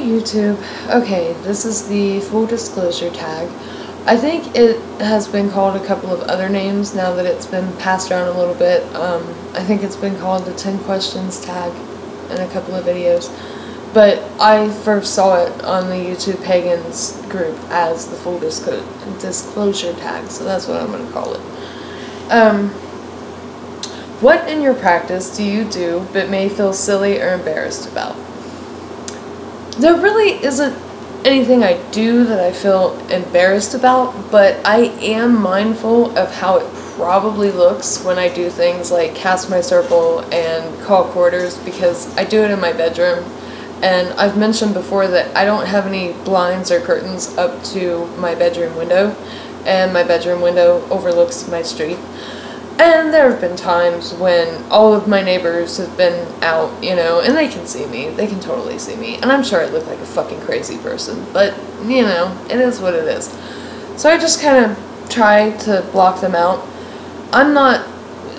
YouTube. Okay, this is the full disclosure tag. I think it has been called a couple of other names now that it's been passed around a little bit. I think it's been called the 10 questions tag in a couple of videos. But I first saw it on the YouTube Pagans group as the full disclosure tag, so that's what I'm going to call it. What in your practice do you do but may feel silly or embarrassed about? There really isn't anything I do that I feel embarrassed about, but I am mindful of how it probably looks when I do things like cast my circle and call quarters, because I do it in my bedroom. And I've mentioned before that I don't have any blinds or curtains up to my bedroom window, and my bedroom window overlooks my street. And there have been times when all of my neighbors have been out, you know, and they can see me. They can totally see me. And I'm sure I look like a fucking crazy person, but, you know, it is what it is. So I just kind of try to block them out. I'm not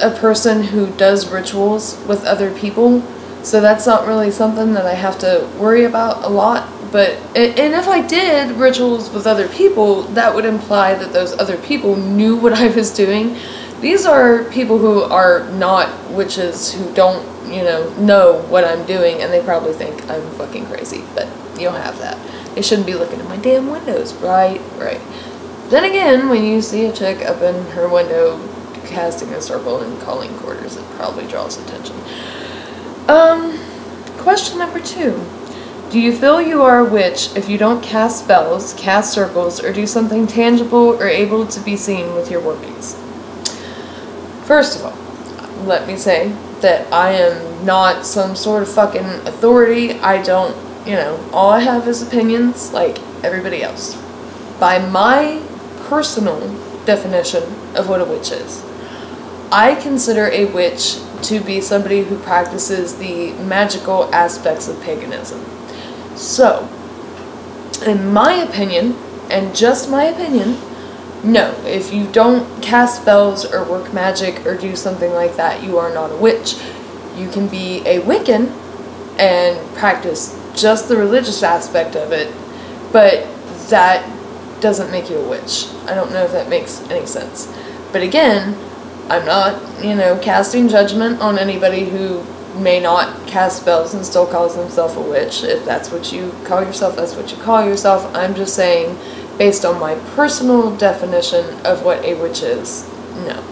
a person who does rituals with other people, so that's not really something that I have to worry about a lot. But, and if I did rituals with other people, that would imply that those other people knew what I was doing. These are people who are not witches, who don't, you know what I'm doing, and they probably think I'm fucking crazy, but you'll have that. They shouldn't be looking at my damn windows, right? Right. Then again, when you see a chick up in her window casting a circle and calling quarters, it probably draws attention. Question number 2. Do you feel you are a witch if you don't cast spells, cast circles, or do something tangible or able to be seen with your workings? First of all, let me say that I am not some sort of fucking authority. I don't, you know, all I have is opinions like everybody else. By my personal definition of what a witch is, I consider a witch to be somebody who practices the magical aspects of paganism. So, in my opinion, and just my opinion, no, if you don't cast spells or work magic or do something like that, you are not a witch. You can be a Wiccan and practice just the religious aspect of it, but that doesn't make you a witch. I don't know if that makes any sense. But again, I'm not, you know, casting judgment on anybody who may not cast spells and still calls themselves a witch. If that's what you call yourself, that's what you call yourself. I'm just saying, based on my personal definition of what a witch is, no.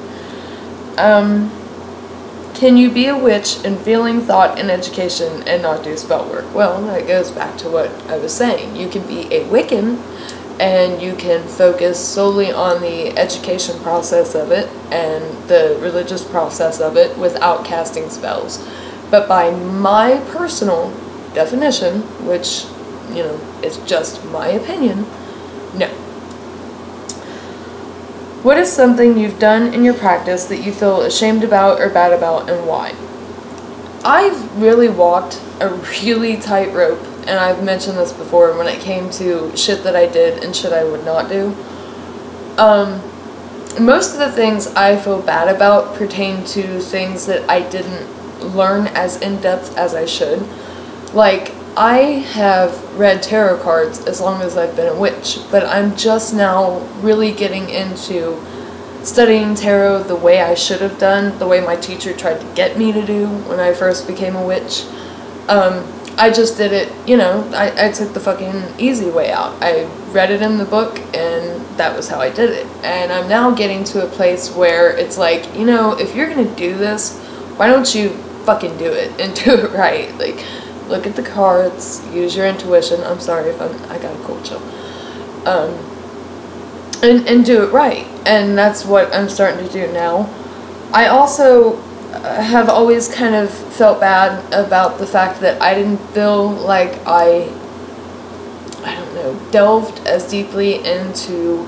Can you be a witch in feeling, thought, and education and not do spell work? Well, that goes back to what I was saying. You can be a Wiccan and you can focus solely on the education process of it and the religious process of it without casting spells. But by my personal definition, which, you know, is just my opinion, no. What is something you've done in your practice that you feel ashamed about or bad about, and why? I've really walked a really tight rope, and I've mentioned this before when it came to shit that I did and shit I would not do. Most of the things I feel bad about pertain to things that I didn't learn as in-depth as I should. Like, I have read tarot cards as long as I've been a witch, but I'm just now really getting into studying tarot the way I should have done, the way my teacher tried to get me to do when I first became a witch. I just did it, you know, I took the fucking easy way out. I read it in the book, and that was how I did it. And I'm now getting to a place where it's like, you know, if you're gonna do this, why don't you fucking do it and do it right? Like, look at the cards, use your intuition. I'm sorry if I got a cold chill. And do it right. And that's what I'm starting to do now. I also have always kind of felt bad about the fact that I didn't feel like I don't know, delved as deeply into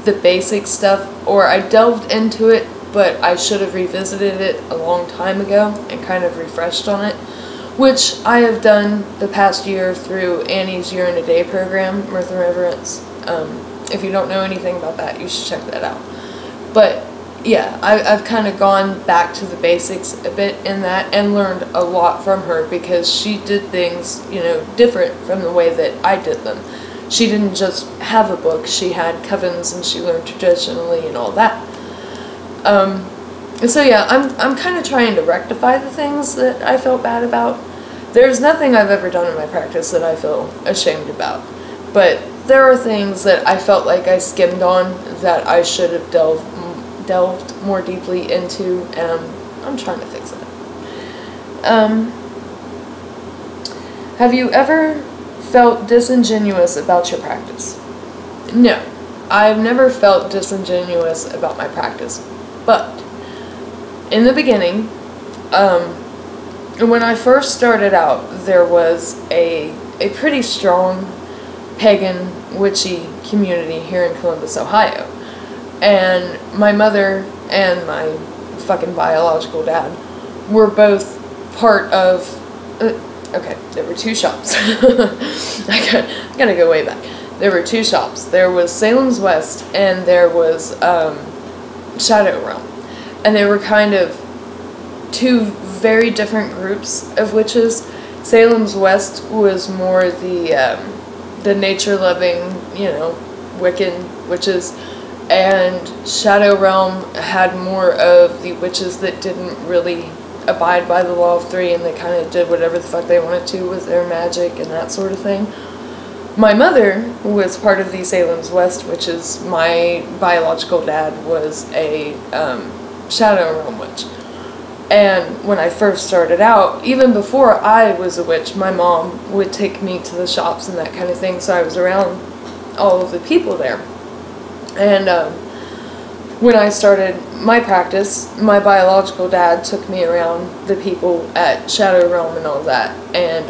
the basic stuff, or I delved into it, but I should have revisited it a long time ago and kind of refreshed on it, which I have done the past year through Annie's Year in a Day program, Mirth and Reverence. If you don't know anything about that, you should check that out. But yeah, I've kind of gone back to the basics a bit in that and learned a lot from her, because she did things, you know, different from the way that I did them. She didn't just have a book, she had covens and she learned traditionally and all that. So yeah, I'm kind of trying to rectify the things that I felt bad about. There's nothing I've ever done in my practice that I feel ashamed about, but there are things that I felt like I skimmed on that I should have delved more deeply into, and I'm trying to fix it. Have you ever felt disingenuous about your practice? No, I've never felt disingenuous about my practice, but in the beginning, when I first started out, there was a pretty strong pagan witchy community here in Columbus, Ohio. And my mother and my fucking biological dad were both part of, okay, there were two shops. I gotta go way back. There were two shops. There was Salem's West and there was Shadow Realm. And they were kind of two very different groups of witches. Salem's West was more the nature-loving, you know, Wiccan witches. And Shadow Realm had more of the witches that didn't really abide by the law of three, and they kind of did whatever the fuck they wanted to with their magic and that sort of thing. My mother was part of the Salem's West witches. My biological dad was a Shadow Realm witch. And when I first started out, even before I was a witch, my mom would take me to the shops and that kind of thing, so I was around all of the people there. And when I started my practice, my biological dad took me around the people at Shadow Realm and all that. And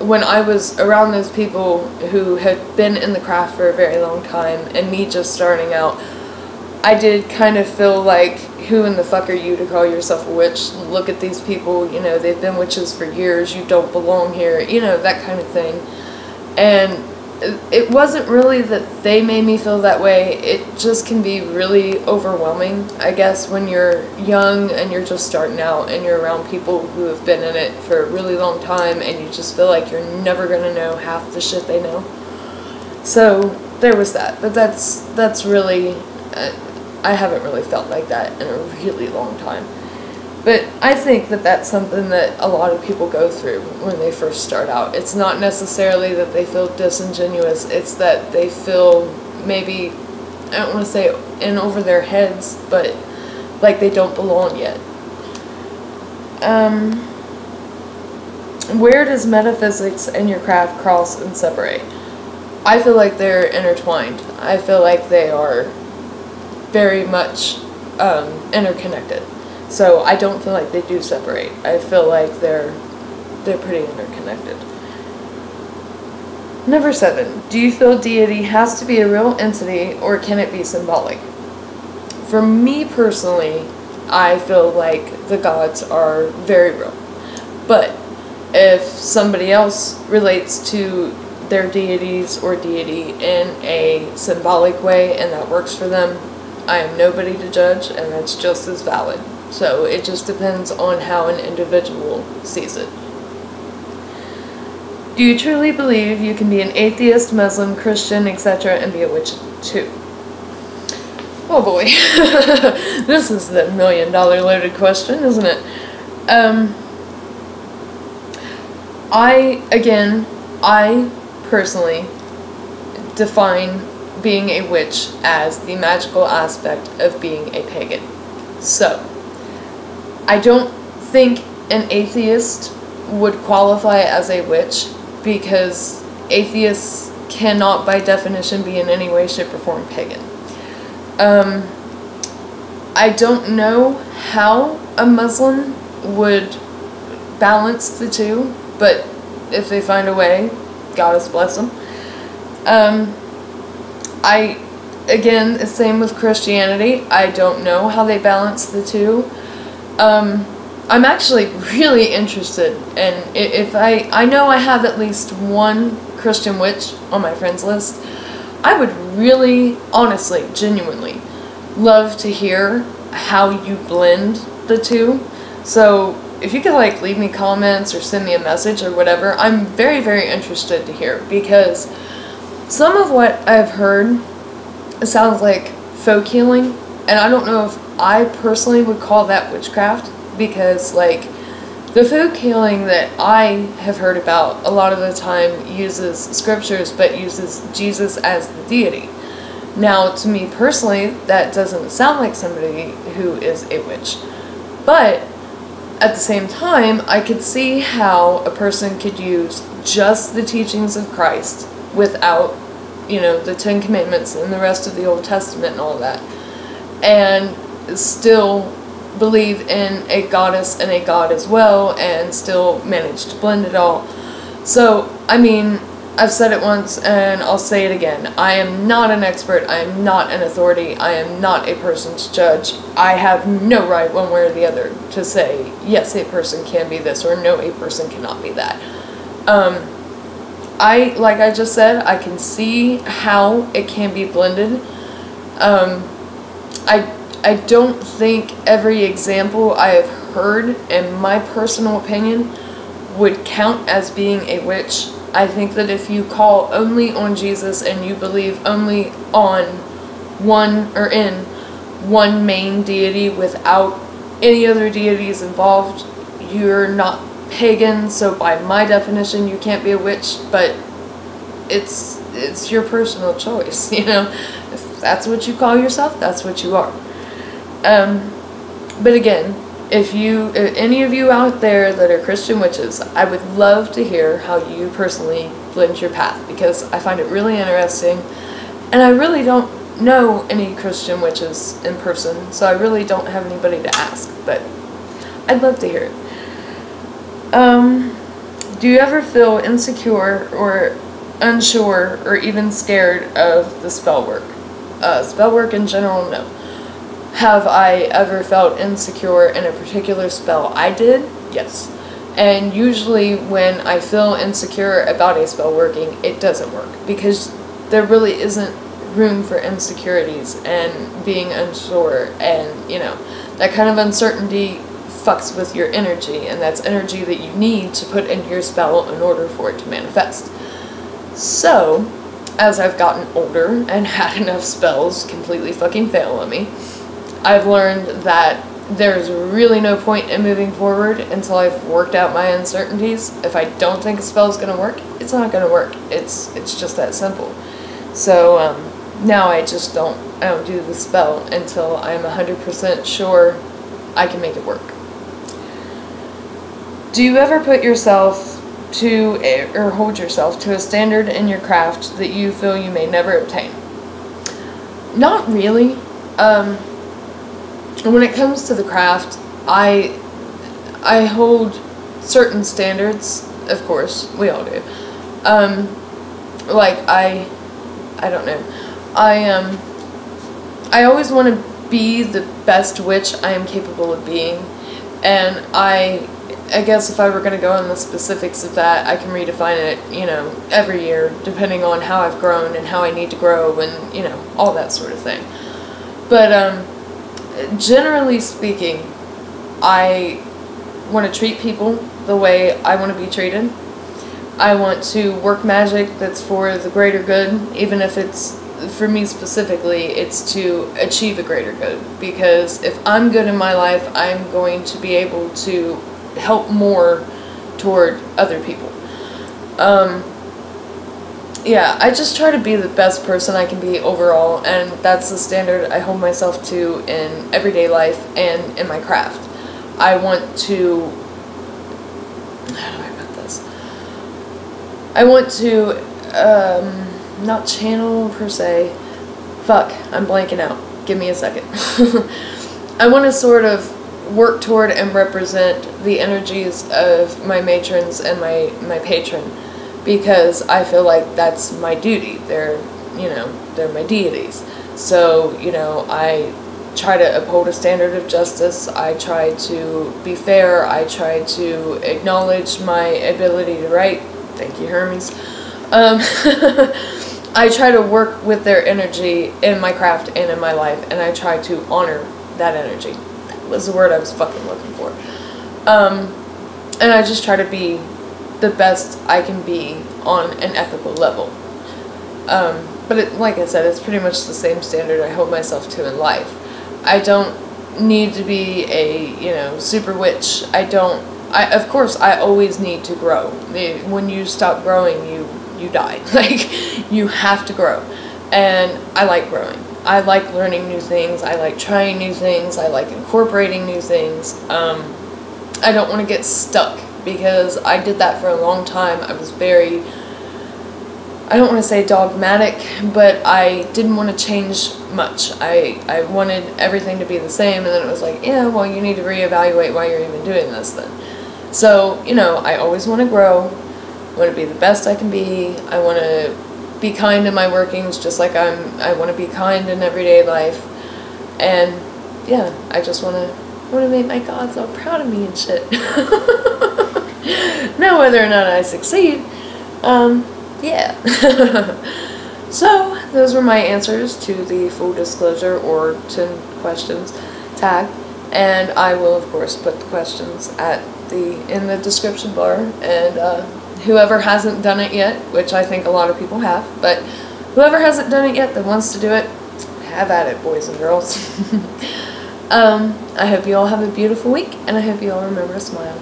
when I was around those people who had been in the craft for a very long time, and me just starting out, I did kind of feel like, who in the fuck are you to call yourself a witch? Look at these people, you know, they've been witches for years, you don't belong here, you know, that kind of thing. And it wasn't really that they made me feel that way, it just can be really overwhelming, I guess, when you're young and you're just starting out and you're around people who have been in it for a really long time, and you just feel like you're never gonna know half the shit they know. So there was that, but that's really, I haven't really felt like that in a really long time. But I think that that's something that a lot of people go through when they first start out. It's not necessarily that they feel disingenuous, it's that they feel maybe, I don't want to say in over their heads, but like they don't belong yet. Where does metaphysics and your craft cross and separate? I feel like they're intertwined. I feel like they are very much interconnected. So I don't feel like they do separate. I feel like they're pretty interconnected. Number 7. Do you feel deity has to be a real entity, or can it be symbolic? For me personally, I feel like the gods are very real. But if somebody else relates to their deities or deity in a symbolic way and that works for them, I am nobody to judge, and that's just as valid. So it just depends on how an individual sees it. Do you truly believe you can be an atheist, Muslim, Christian, etc. and be a witch too? Oh boy. This is the $1 million loaded question, isn't it? I personally define being a witch as the magical aspect of being a pagan. So, I don't think an atheist would qualify as a witch, because atheists cannot by definition be in any way, shape, or form pagan. I don't know how a Muslim would balance the two, but if they find a way, goddess bless them. Again, the same with Christianity. I don't know how they balance the two. I'm actually really interested, and if I know I have at least one Christian witch on my friends list. I would really, honestly, genuinely love to hear how you blend the two. So if you could like leave me comments or send me a message or whatever, I'm very, very interested to hear, because some of what I've heard sounds like folk healing, and I don't know if I personally would call that witchcraft, because like the folk healing that I have heard about a lot of the time uses scriptures but uses Jesus as the deity. Now, to me personally, that doesn't sound like somebody who is a witch. But at the same time, I could see how a person could use just the teachings of Christ without, you know, the Ten Commandments and the rest of the Old Testament and all that, and still believe in a goddess and a god as well, and still manage to blend it all. So, I mean, I've said it once and I'll say it again. I am not an expert. I am not an authority. I am not a person to judge. I have no right one way or the other to say, yes, a person can be this, or no, a person cannot be that. Like I just said, I can see how it can be blended. I don't think every example I have heard, in my personal opinion, would count as being a witch. I think that if you call only on Jesus and you believe only on one, or in one main deity without any other deities involved, you're not pagan, so by my definition you can't be a witch. But it's your personal choice, you know. If that's what you call yourself, that's what you are. But again, if any of you out there that are Christian witches, I would love to hear how you personally blend your path, because I find it really interesting, and I really don't know any Christian witches in person, so I really don't have anybody to ask, but I'd love to hear it. Do you ever feel insecure or unsure or even scared of the spell work? Spell work in general, no. Have I ever felt insecure in a particular spell I did? Yes. And usually when I feel insecure about a spell working, it doesn't work, because there really isn't room for insecurities and being unsure, and you know, that kind of uncertainty fucks with your energy, and that's energy that you need to put into your spell in order for it to manifest. So, as I've gotten older and had enough spells completely fucking fail on me, I've learned that there's really no point in moving forward until I've worked out my uncertainties. If I don't think a spell's gonna work, it's not gonna work. It's just that simple. So now I just don't do the spell until I'm 100% sure I can make it work. Do you ever put yourself to, or hold yourself to a standard in your craft that you feel you may never obtain? Not really. When it comes to the craft, I hold certain standards, of course, we all do. Like I don't know. I always want to be the best witch I am capable of being, and I guess if I were going to go in the specifics of that, I can redefine it, you know, every year, depending on how I've grown and how I need to grow, and, you know, all that sort of thing. But, generally speaking, I want to treat people the way I want to be treated. I want to work magic that's for the greater good, even if it's, for me specifically, it's to achieve a greater good. Because if I'm good in my life, I'm going to be able to help more toward other people. Yeah, I just try to be the best person I can be overall, and that's the standard I hold myself to in everyday life and in my craft. I want to, how do I put this? I want to, not channel per se, fuck, I'm blanking out, give me a second. I want to sort of work toward and represent the energies of my matrons and my patron, because I feel like that's my duty. They're, you know, they're my deities. So, you know, I try to uphold a standard of justice. I try to be fair. I try to acknowledge my ability to write. Thank you, Hermes. I try to work with their energy in my craft and in my life, and I try to honor that energy. That was the word I was fucking looking for. And I just try to be the best I can be on an ethical level. But like I said, it's pretty much the same standard I hold myself to in life. I don't need to be a, super witch. Of course, I always need to grow. When you stop growing, you die. Like, you have to grow. And I like growing. I like learning new things. I like trying new things. I like incorporating new things. I don't want to get stuck, because I did that for a long time. I was very, I don't want to say dogmatic, but I didn't want to change much. I wanted everything to be the same, and then it was like, yeah, well, you need to reevaluate why you're even doing this then. So, I always want to grow. I want to be the best I can be. I want to be kind in my workings, just like I want to be kind in everyday life. And yeah, I just want to make my gods all proud of me and shit. Now, whether or not I succeed, yeah. So, those were my answers to the full disclosure or 10 questions tag. And I will, of course, put the questions in the description bar. And whoever hasn't done it yet, which I think a lot of people have, but whoever hasn't done it yet that wants to do it, have at it, boys and girls. I hope you all have a beautiful week, and I hope you all remember to smile.